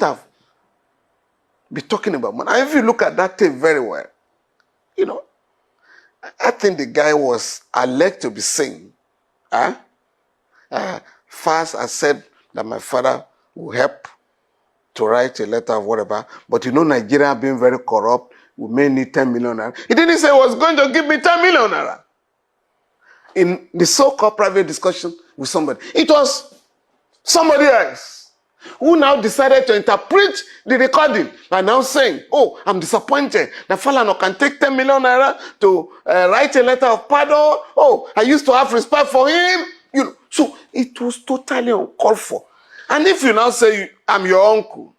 couldn't have been talking about money. And if you look at that tape very well, you know, I think the guy was alleged to be saying, first I said that my father will help to write a letter of whatever, but you know Nigeria being very corrupt, we may need 10 million naira. He didn't say he was going to give me 10 million naira. In the so-called private discussion with somebody, it was somebody else who now decided to interpret the recording by now saying, oh, I'm disappointed that Falana can take 10 million naira to write a letter of pardon. Oh, I used to have respect for him. You know, so it was totally uncalled for. And if you now say, I'm your uncle,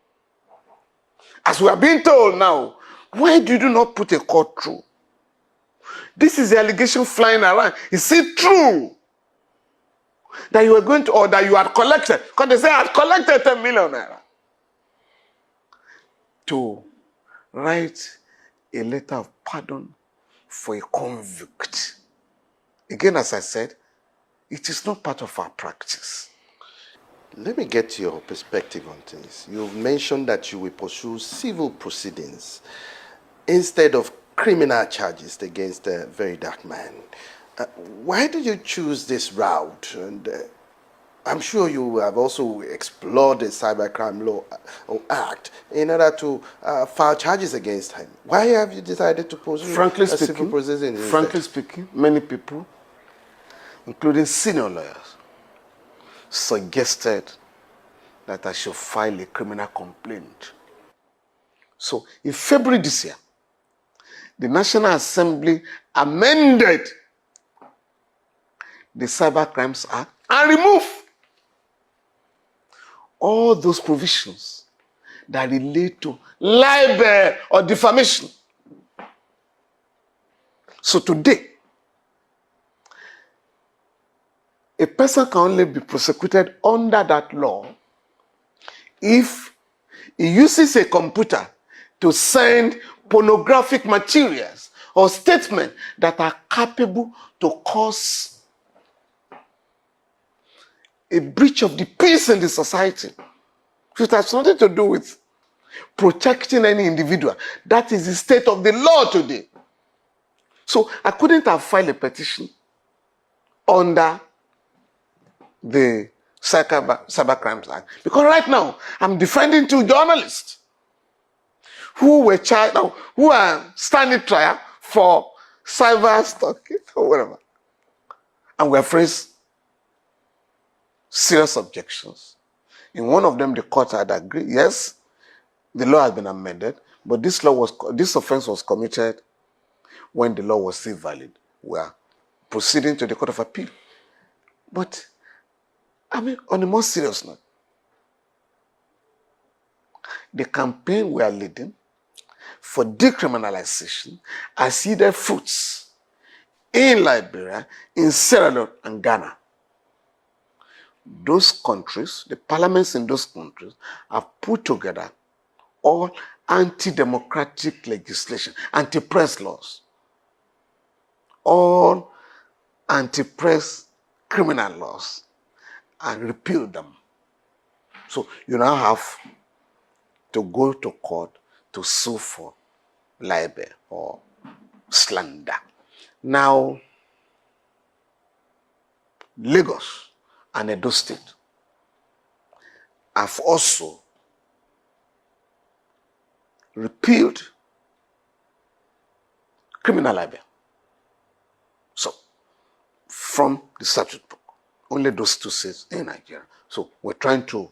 as we are being told now, why did you not put a court through? This is the allegation flying around. Is it true that you were going to, or that you had collected, because they say I had collected 10 million naira, to write a letter of pardon for a convict? Again, as I said, it is not part of our practice. Let me get your perspective on things. You've mentioned that you will pursue civil proceedings instead of criminal charges against a very dark man. Why did you choose this route? And I'm sure you have also explored the Cybercrime Law Act in order to file charges against him. Why have you decided to pursue civil proceedings? Frankly speaking, many people, including senior lawyers, suggested that I should file a criminal complaint. So in February this year, the National Assembly amended the Cyber Crimes Act and removed all those provisions that relate to libel or defamation. So today, a person can only be prosecuted under that law if he uses a computer to send pornographic materials or statements that are capable to cause a breach of the peace in the society. It has nothing to do with protecting any individual. That is the state of the law today. So I couldn't have filed a petition under the Cyber Crimes Act, because right now I'm defending 2 journalists who were charged, who are standing trial for cyber stalking or whatever, and we have faced serious objections. In one of them, the court had agreed, yes, the law has been amended, but this offense was committed when the law was still valid. We are proceeding to the Court of Appeal. But I mean, on a more serious note, the campaign we are leading for decriminalization has yielded fruits in Liberia, in Sierra Leone, and Ghana. Those countries, the parliaments in those countries, have put together all anti-democratic legislation, anti-press laws, all anti-press criminal laws, and repeal them. So you now have to go to court to sue for libel or slander. Now, Lagos and Edo State have also repealed criminal libel. So, from the statute book, only those 2 states in Nigeria. So we're trying to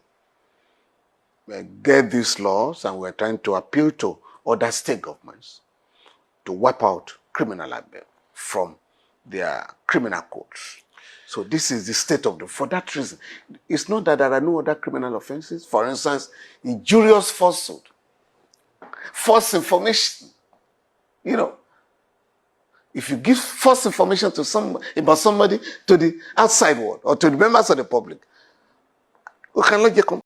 get these laws, and we're trying to appeal to other state governments to wipe out criminal libel from their criminal codes. So this is the state of for that reason. It's not that there are no other criminal offenses. For instance, injurious falsehood, false information. You know, if you give false information to about somebody to the outside world or to the members of the public, we cannot get